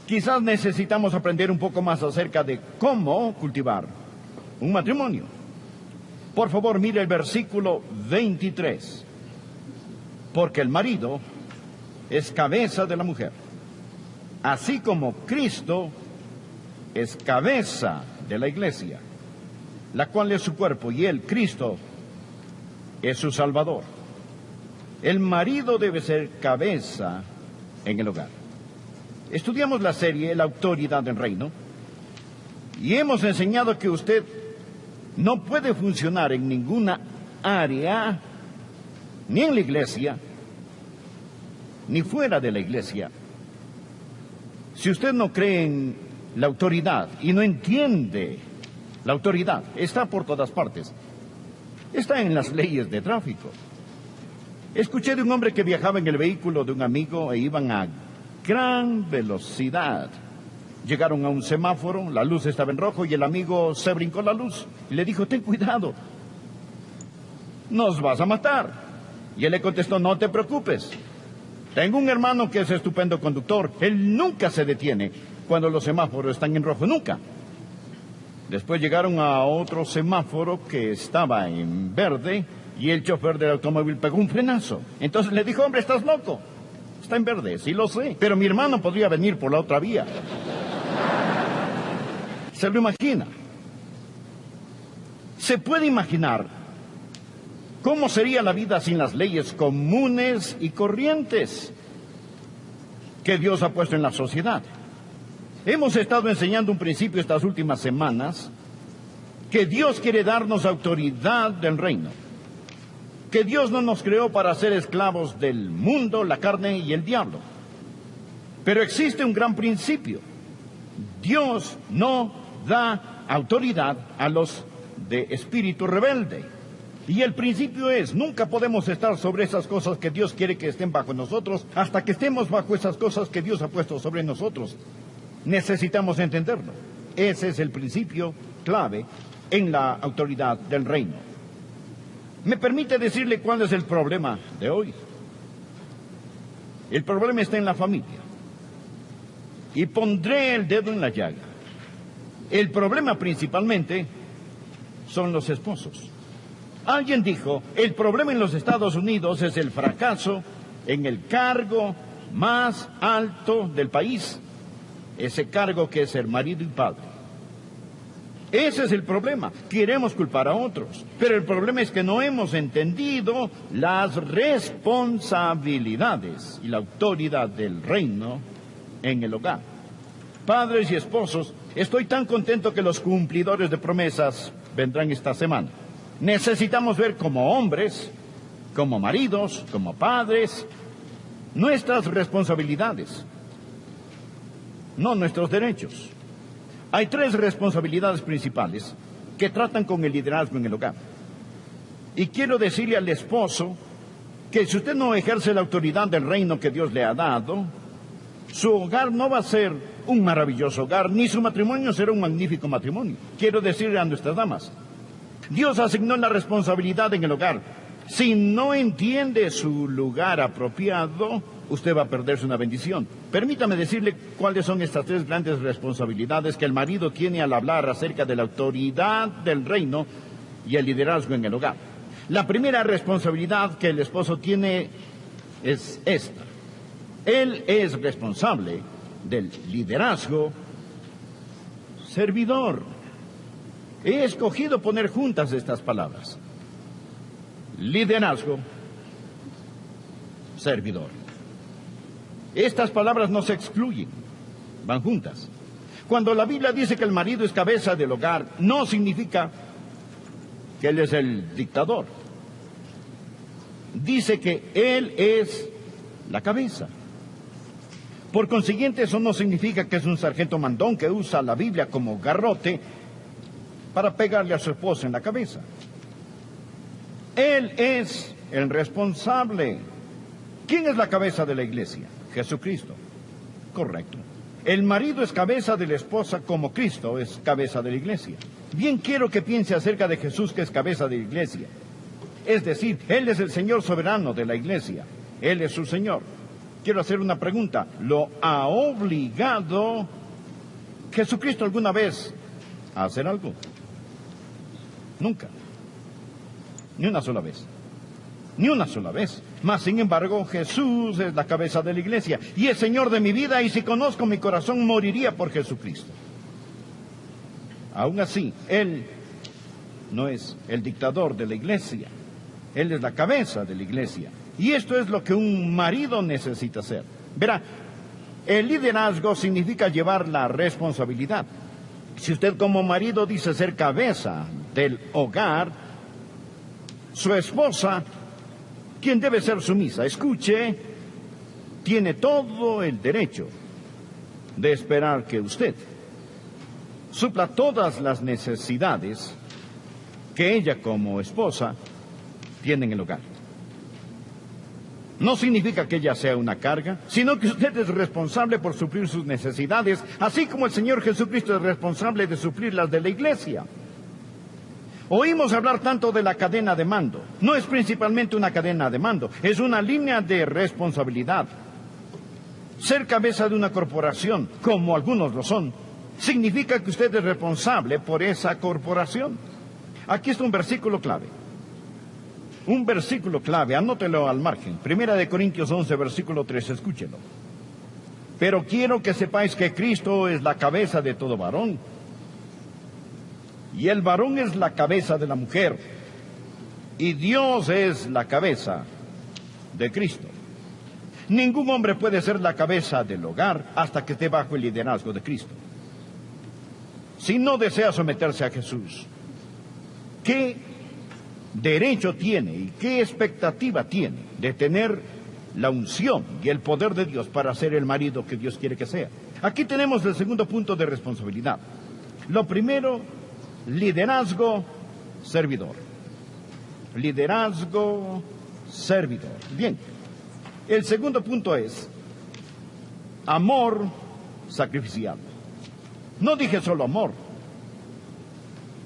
Quizás necesitamos aprender un poco más acerca de cómo cultivar un matrimonio. Por favor, mire el versículo 23. Porque el marido es cabeza de la mujer, así como Cristo es cabeza de la iglesia, la cual es su cuerpo, y él, Cristo, es su Salvador. El marido debe ser cabeza en el hogar. Estudiamos la serie La autoridad del reino y hemos enseñado que usted no puede funcionar en ninguna área, ni en la iglesia, ni fuera de la iglesia, si usted no cree en la autoridad y no entiende la autoridad. Está por todas partes. Está en las leyes de tráfico. Escuché de un hombre que viajaba en el vehículo de un amigo e iban a gran velocidad. Llegaron a un semáforo, la luz estaba en rojo y el amigo se brincó la luz y le dijo: ten cuidado, nos vas a matar. Y él le contestó: no te preocupes, tengo un hermano que es estupendo conductor, él nunca se detiene cuando los semáforos están en rojo, nunca. Después llegaron a otro semáforo que estaba en verde y el chofer del automóvil pegó un frenazo. Entonces le dijo: hombre, estás loco, está en verde, sí lo sé, pero mi hermano podría venir por la otra vía. ¿Se lo imagina? ¿Se puede imaginar cómo sería la vida sin las leyes comunes y corrientes que Dios ha puesto en la sociedad? Hemos estado enseñando un principio estas últimas semanas, que Dios quiere darnos autoridad del reino, que Dios no nos creó para ser esclavos del mundo, la carne y el diablo. Pero existe un gran principio: Dios no da autoridad a los de espíritu rebelde. Y el principio es: nunca podemos estar sobre esas cosas que Dios quiere que estén bajo nosotros hasta que estemos bajo esas cosas que Dios ha puesto sobre nosotros. Necesitamos entenderlo. Ese es el principio clave en la autoridad del reino. ¿Me permite decirle cuál es el problema de hoy? El problema está en la familia. Y pondré el dedo en la llaga. El problema principalmente son los esposos. Alguien dijo, el problema en los Estados Unidos es el fracaso en el cargo más alto del país. Ese cargo que es ser marido y padre. Ese es el problema. Queremos culpar a otros. Pero el problema es que no hemos entendido las responsabilidades y la autoridad del reino en el hogar. Padres y esposos, estoy tan contento que los cumplidores de promesas vendrán esta semana. Necesitamos ver como hombres, como maridos, como padres, nuestras responsabilidades, no nuestros derechos. Hay 3 responsabilidades principales que tratan con el liderazgo en el hogar. Y quiero decirle al esposo que si usted no ejerce la autoridad del reino que Dios le ha dado, su hogar no va a ser un maravilloso hogar, ni su matrimonio será un magnífico matrimonio. Quiero decirle a nuestras damas, Dios asignó la responsabilidad en el hogar. Si no entiende su lugar apropiado, usted va a perderse una bendición. Permítame decirle cuáles son estas 3 grandes responsabilidades que el marido tiene al hablar acerca de la autoridad del reino y el liderazgo en el hogar. La primera responsabilidad que el esposo tiene es esta. Él es responsable del liderazgo servidor. He escogido poner juntas estas palabras. Liderazgo servidor. Estas palabras no se excluyen, van juntas. Cuando la Biblia dice que el marido es cabeza del hogar, no significa que él es el dictador. Dice que él es la cabeza. Por consiguiente, eso no significa que es un sargento mandón que usa la Biblia como garrote para pegarle a su esposa en la cabeza. Él es el responsable. ¿Quién es la cabeza de la iglesia? Jesucristo. Correcto. El marido es cabeza de la esposa como Cristo es cabeza de la iglesia. Bien quiero que piense acerca de Jesús, que es cabeza de la iglesia. Es decir, Él es el Señor soberano de la iglesia. Él es su Señor. Quiero hacer una pregunta. ¿Lo ha obligado Jesucristo alguna vez a hacer algo? Nunca. Ni una sola vez. Ni una sola vez. Mas, sin embargo, Jesús es la cabeza de la iglesia y es Señor de mi vida, y si conozco mi corazón, moriría por Jesucristo. Aún así, Él no es el dictador de la iglesia. Él es la cabeza de la iglesia. Y esto es lo que un marido necesita hacer. Verá, el liderazgo significa llevar la responsabilidad. Si usted como marido dice ser cabeza del hogar, su esposa, quien debe ser sumisa, escuche, tiene todo el derecho de esperar que usted supla todas las necesidades que ella como esposa tiene en el hogar. No significa que ella sea una carga, sino que usted es responsable por suplir sus necesidades, así como el Señor Jesucristo es responsable de suplir las de la iglesia. Oímos hablar tanto de la cadena de mando. No es principalmente una cadena de mando, es una línea de responsabilidad. Ser cabeza de una corporación, como algunos lo son, significa que usted es responsable por esa corporación. Aquí está un versículo clave. Un versículo clave, anótelo al margen. 1 Corintios 11, versículo 3, escúchelo. Pero quiero que sepáis que Cristo es la cabeza de todo varón, y el varón es la cabeza de la mujer, y Dios es la cabeza de Cristo. Ningún hombre puede ser la cabeza del hogar hasta que esté bajo el liderazgo de Cristo. Si no desea someterse a Jesús, ¿qué derecho tiene y qué expectativa tiene de tener la unción y el poder de Dios para ser el marido que Dios quiere que sea? Aquí tenemos el segundo punto de responsabilidad. Lo primero, liderazgo servidor. Liderazgo servidor. Bien. El segundo punto es amor sacrificial. No dije solo amor,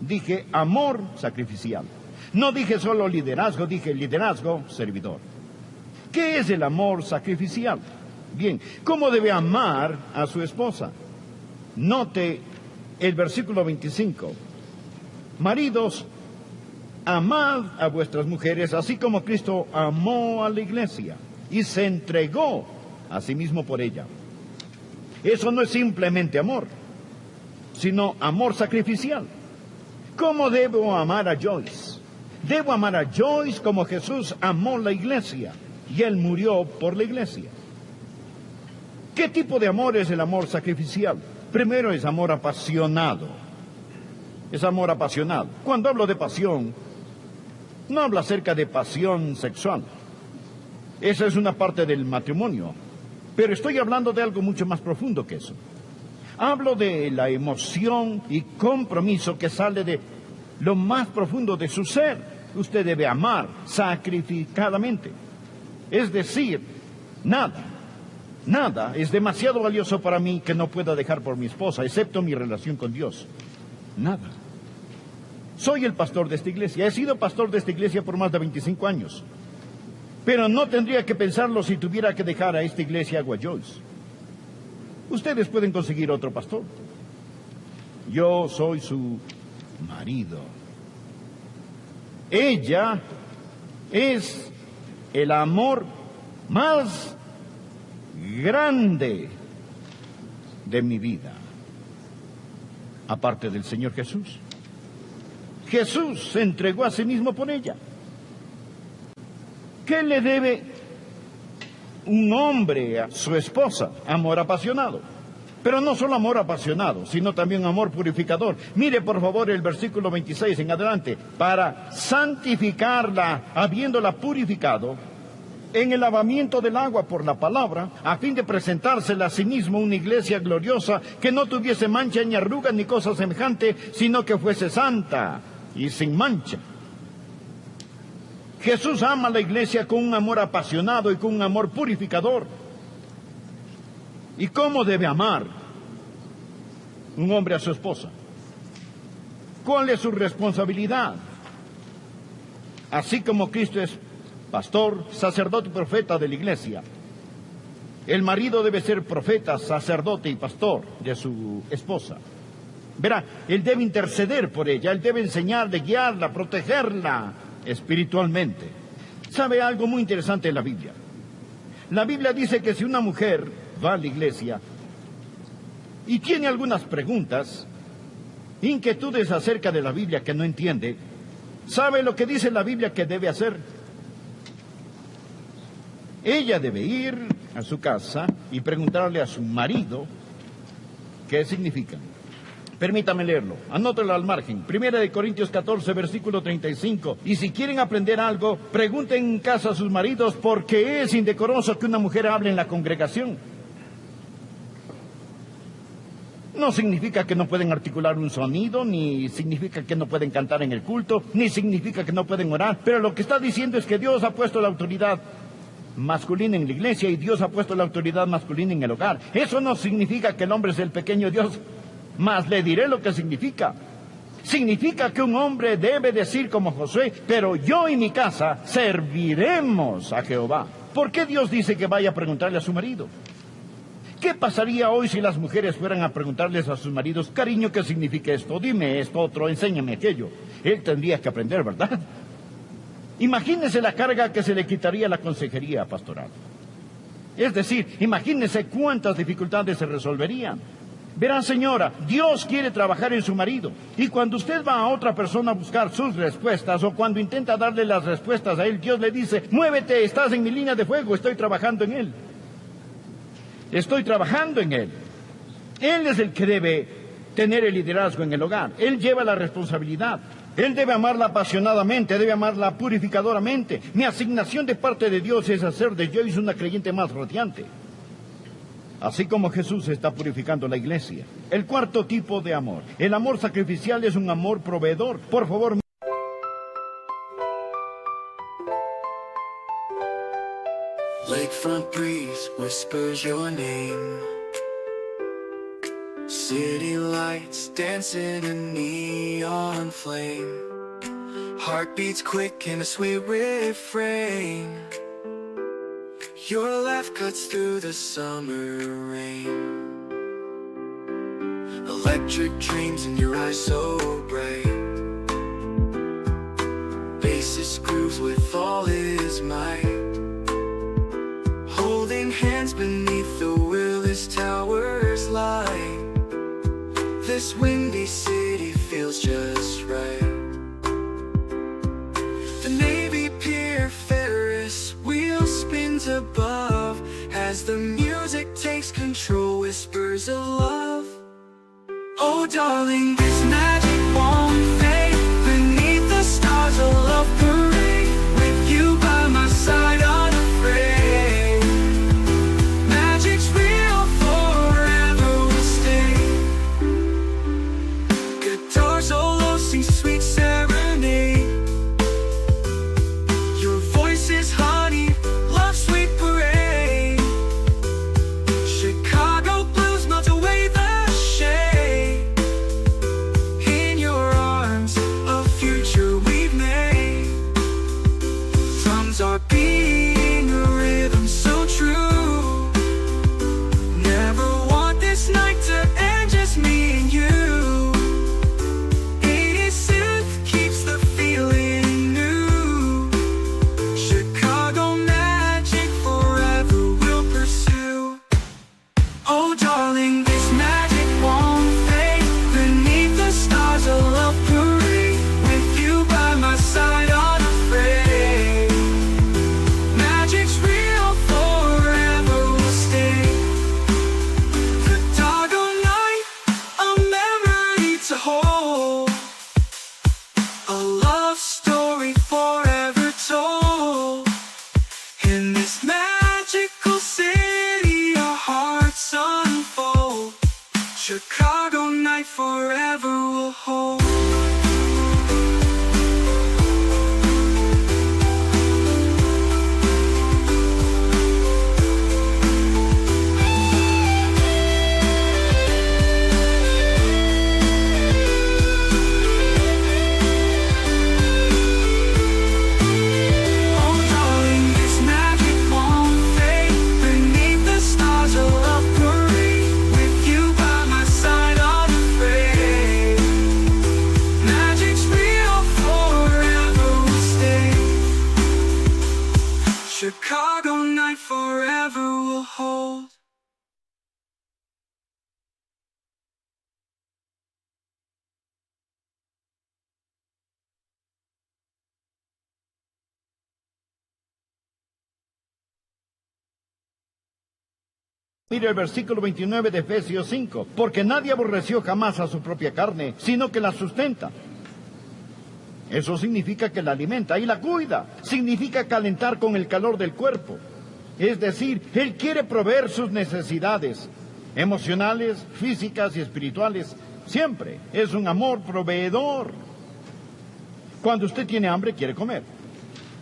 dije amor sacrificial. No dije solo liderazgo, dije liderazgo servidor. ¿Qué es el amor sacrificial? Bien, ¿cómo debe amar a su esposa? Note el versículo 25. Maridos, amad a vuestras mujeres, así como Cristo amó a la iglesia y se entregó a sí mismo por ella. Eso no es simplemente amor, sino amor sacrificial. ¿Cómo debo amar a Joyce? Debo amar a Joyce como Jesús amó la iglesia y Él murió por la iglesia. ¿Qué tipo de amor es el amor sacrificial? Primero es amor apasionado. Es amor apasionado. Cuando hablo de pasión, no hablo acerca de pasión sexual. Esa es una parte del matrimonio. Pero estoy hablando de algo mucho más profundo que eso. Hablo de la emoción y compromiso que sale de lo más profundo de su ser. Usted debe amar sacrificadamente. Es decir, nada es demasiado valioso para mí que no pueda dejar por mi esposa, excepto mi relación con Dios. Nada. Soy el pastor de esta iglesia. He sido pastor de esta iglesia por más de 25 años. Pero no tendría que pensarlo si tuviera que dejar a esta iglesia a Joyce. Ustedes pueden conseguir otro pastor. Yo soy su marido. Ella es el amor más grande de mi vida, aparte del Señor Jesús. Jesús se entregó a sí mismo por ella. ¿Qué le debe un hombre a su esposa? Amor apasionado. Pero no solo amor apasionado, sino también amor purificador. Mire por favor el versículo 26 en adelante. Para santificarla, habiéndola purificado en el lavamiento del agua por la palabra, a fin de presentársela a sí mismo una iglesia gloriosa, que no tuviese mancha ni arruga ni cosa semejante, sino que fuese santa y sin mancha. Jesús ama a la iglesia con un amor apasionado y con un amor purificador. ¿Y cómo debe amar un hombre a su esposa? ¿Cuál es su responsabilidad? Así como Cristo es pastor, sacerdote y profeta de la iglesia, el marido debe ser profeta, sacerdote y pastor de su esposa. Verá, él debe interceder por ella, él debe enseñarle, guiarla, protegerla espiritualmente. ¿Sabe algo muy interesante en la Biblia? La Biblia dice que si una mujer va a la iglesia y tiene algunas preguntas, inquietudes acerca de la Biblia que no entiende, ¿sabe lo que dice la Biblia que debe hacer? Ella debe ir a su casa y preguntarle a su marido qué significan. Permítame leerlo, anótelo al margen. 1 Corintios 14, versículo 35. Y si quieren aprender algo, pregunten en casa a sus maridos, porque es indecoroso que una mujer hable en la congregación. No significa que no pueden articular un sonido, ni significa que no pueden cantar en el culto, ni significa que no pueden orar. Pero lo que está diciendo es que Dios ha puesto la autoridad masculina en la iglesia y Dios ha puesto la autoridad masculina en el hogar. Eso no significa que el hombre es el pequeño Dios. Mas le diré lo que significa. Significa que un hombre debe decir como Josué, pero yo y mi casa serviremos a Jehová. ¿Por qué Dios dice que vaya a preguntarle a su marido? ¿Qué pasaría hoy si las mujeres fueran a preguntarles a sus maridos, cariño, qué significa esto? Dime esto, otro, enséñame aquello. Él tendría que aprender, ¿verdad? Imagínese la carga que se le quitaría a la consejería pastoral. Es decir, imagínese cuántas dificultades se resolverían. Verá, señora, Dios quiere trabajar en su marido. Y cuando usted va a otra persona a buscar sus respuestas, o cuando intenta darle las respuestas a él, Dios le dice, muévete, estás en mi línea de fuego, estoy trabajando en él. Estoy trabajando en él. Él es el que debe tener el liderazgo en el hogar. Él lleva la responsabilidad. Él debe amarla apasionadamente, debe amarla purificadoramente. Mi asignación de parte de Dios es hacer de Joyce una creyente más radiante. Así como Jesús está purificando la iglesia. El cuarto tipo de amor. El amor sacrificial es un amor proveedor. Por favor. Lakefront breeze whispers your name. City lights dancing in neon flame. Heartbeats quick in a sweet refrain. Your laugh cuts through the summer rain. Electric dreams in your eyes so bright. Bassist grooves with all his might. Holding hands beneath the Willis Towers light. This windy city feels just right. The Navy Pier Ferris wheel spins above. As the music takes control, whispers of love. Oh darling, this magic won't fade. Beneath the stars a love parade. With you by my side unafraid. Magic's real, forever will stay. Guitar solo sings sweet serenade. Your voice is honey, love sweet parade. Chicago blues melt away the shade. In your arms, a future we've made. Drums are beating a rhythm so true. Never want this night to end, just me and you. 80s synth keeps the feeling new. Chicago magic forever will pursue. Oh darling, this magic won't fade. Beneath the stars a love parade. With you by my side unafraid. Magic's real, forever will stay. The doggone night, a memory to hold. A love story forever told. In this magical city, our hearts unfold. Chicago night forever will hold. Oh darling, this magic won't fade. Beneath the stars a love parade. With you by my side unafraid. Magic's real, forever will stay. Chicago night forever will hold. Mire el versículo 29 de Efesios 5. Porque nadie aborreció jamás a su propia carne, sino que la sustenta. Eso significa que la alimenta y la cuida. Significa calentar con el calor del cuerpo. Es decir, Él quiere proveer sus necesidades emocionales, físicas y espirituales. Siempre es un amor proveedor. Cuando usted tiene hambre, quiere comer.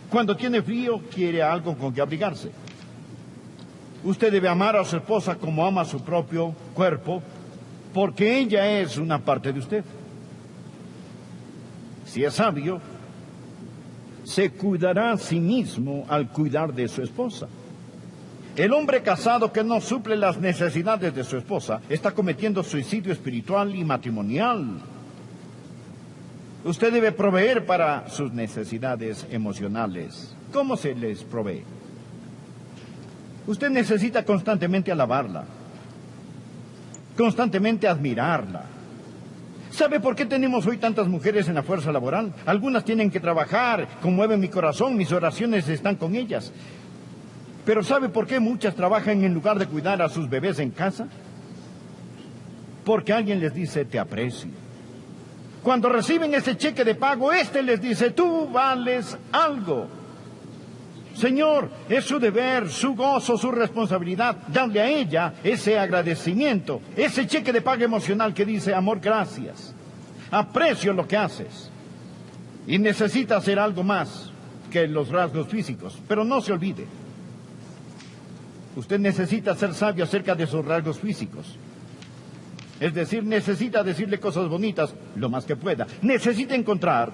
Cuando tiene frío, quiere algo con que abrigarse. Usted debe amar a su esposa como ama a su propio cuerpo, porque ella es una parte de usted. Si es sabio, se cuidará a sí mismo al cuidar de su esposa. El hombre casado que no suple las necesidades de su esposa está cometiendo suicidio espiritual y matrimonial. Usted debe proveer para sus necesidades emocionales. ¿Cómo se les provee? Usted necesita constantemente alabarla, constantemente admirarla. ¿Sabe por qué tenemos hoy tantas mujeres en la fuerza laboral? Algunas tienen que trabajar, conmueve mi corazón, mis oraciones están con ellas. Pero ¿sabe por qué muchas trabajan en lugar de cuidar a sus bebés en casa? Porque alguien les dice, te aprecio. Cuando reciben ese cheque de pago, este les dice, tú vales algo. Señor, es su deber, su gozo, su responsabilidad, darle a ella ese agradecimiento, ese cheque de paga emocional que dice, amor, gracias. Aprecio lo que haces. Y necesita hacer algo más que los rasgos físicos, pero no se olvide. Usted necesita ser sabio acerca de sus rasgos físicos. Es decir, necesita decirle cosas bonitas lo más que pueda. Necesita encontrar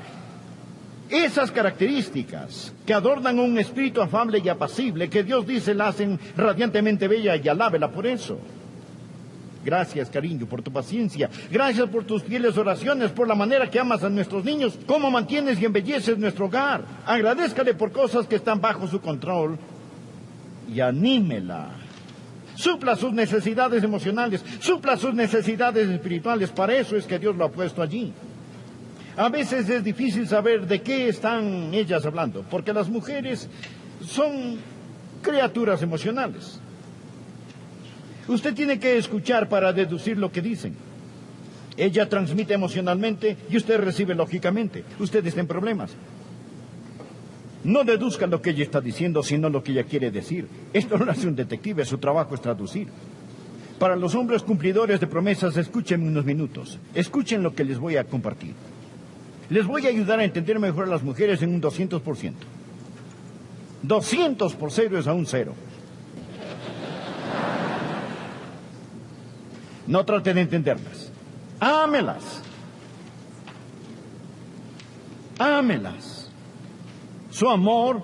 Esas características que adornan un espíritu afable y apacible, que Dios dice la hacen radiantemente bella, y alábela por eso. Gracias, cariño, por tu paciencia. Gracias por tus fieles oraciones, por la manera que amas a nuestros niños, cómo mantienes y embelleces nuestro hogar. Agradézcale por cosas que están bajo su control y anímela. Supla sus necesidades emocionales, supla sus necesidades espirituales. Para eso es que Dios lo ha puesto allí. A veces es difícil saber de qué están ellas hablando, porque las mujeres son criaturas emocionales. Usted tiene que escuchar para deducir lo que dicen. Ella transmite emocionalmente y usted recibe lógicamente. Usted está en problemas. No deduzca lo que ella está diciendo, sino lo que ella quiere decir. Esto no lo hace un detective, su trabajo es traducir. Para los hombres cumplidores de promesas, escuchen unos minutos. Escuchen lo que les voy a compartir. Les voy a ayudar a entender mejor a las mujeres en un 200%. 200 por 0 es a un 0. No trate de entenderlas. Ámelas. Ámelas. Su amor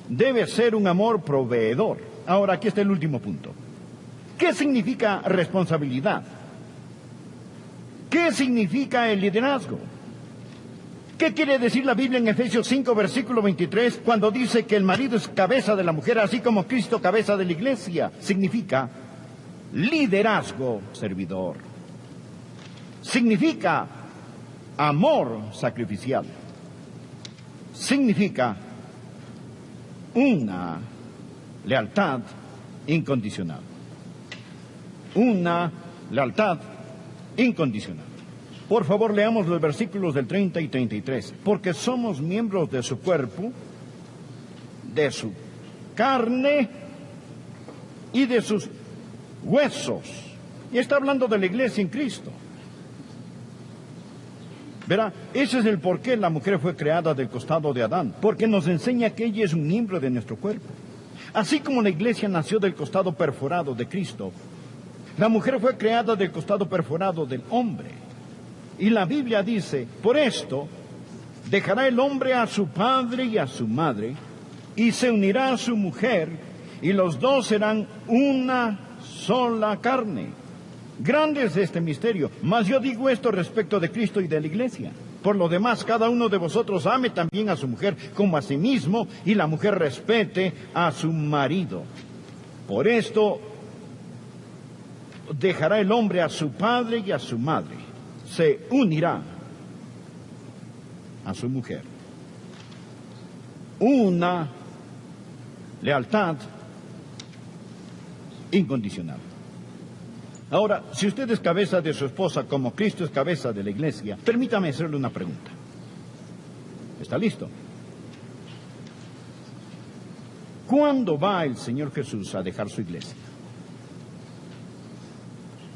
debe ser un amor proveedor. Ahora, aquí está el último punto. ¿Qué significa responsabilidad? ¿Qué significa el liderazgo? ¿Qué quiere decir la Biblia en Efesios 5, versículo 23, cuando dice que el marido es cabeza de la mujer, así como Cristo cabeza de la iglesia? Significa liderazgo servidor. Significa amor sacrificial. Significa una lealtad incondicional. Una lealtad incondicional. Por favor, leamos los versículos del 30 y 33. Porque somos miembros de su cuerpo, de su carne y de sus huesos. Y está hablando de la iglesia en Cristo. Verá, ese es el por qué la mujer fue creada del costado de Adán. Porque nos enseña que ella es un miembro de nuestro cuerpo. Así como la iglesia nació del costado perforado de Cristo, la mujer fue creada del costado perforado del hombre. Y la Biblia dice, por esto, dejará el hombre a su padre y a su madre, y se unirá a su mujer, y los dos serán una sola carne. Grande es este misterio, mas yo digo esto respecto de Cristo y de la iglesia. Por lo demás, cada uno de vosotros ame también a su mujer como a sí mismo, y la mujer respete a su marido. Por esto, dejará el hombre a su padre y a su madre, se unirá a su mujer. Una lealtad incondicional. Ahora, si usted es cabeza de su esposa como Cristo es cabeza de la iglesia, permítame hacerle una pregunta. ¿Está listo? ¿Cuándo va el Señor Jesús a dejar su iglesia?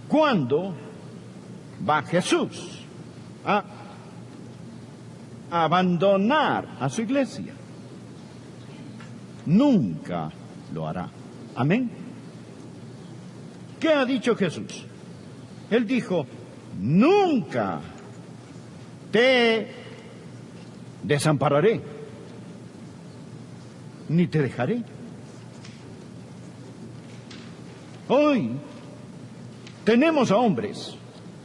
¿Cuándo va Jesús a abandonar a su iglesia? Nunca lo hará. Amén. ¿Qué ha dicho Jesús? Él dijo, nunca te desampararé, ni te dejaré. Hoy tenemos a hombres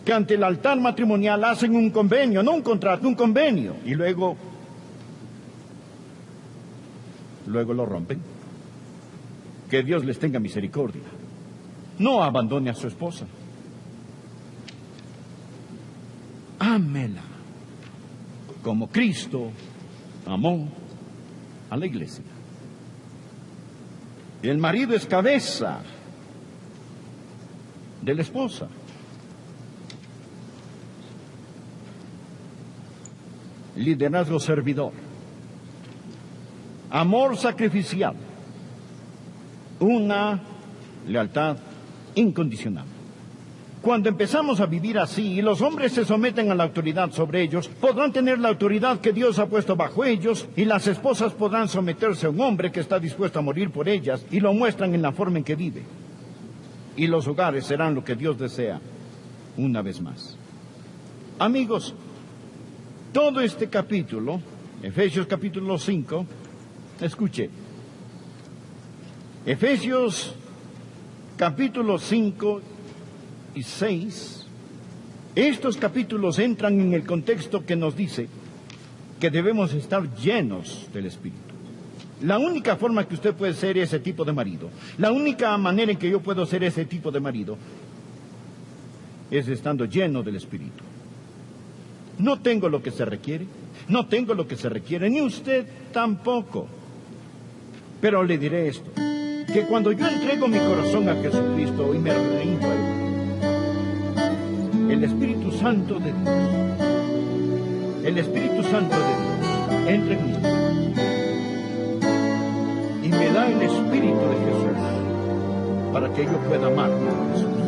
que ante el altar matrimonial hacen un convenio, no un contrato, un convenio, y luego lo rompen. Que Dios les tenga misericordia. No abandone a su esposa. Ámela como Cristo amó a la iglesia. El marido es cabeza de la esposa. Liderazgo servidor. Amor sacrificial. Una lealtad incondicional. Cuando empezamos a vivir así y los hombres se someten a la autoridad sobre ellos, podrán tener la autoridad que Dios ha puesto bajo ellos, y las esposas podrán someterse a un hombre que está dispuesto a morir por ellas, y lo muestran en la forma en que vive. Y los hogares serán lo que Dios desea una vez más. Amigos, Todo este capítulo, Efesios capítulo 5, escuche, Efesios capítulo 5 y 6, estos capítulos entran en el contexto que nos dice que debemos estar llenos del Espíritu. La única forma que usted puede ser ese tipo de marido, la única manera en que yo puedo ser ese tipo de marido, es estando lleno del Espíritu. No tengo lo que se requiere, no tengo lo que se requiere, ni usted tampoco. Pero le diré esto, que cuando yo entrego mi corazón a Jesucristo y me rindo a Él, el Espíritu Santo de Dios, el Espíritu Santo de Dios entra en mí y me da el Espíritu de Jesús para que yo pueda amar a Jesús.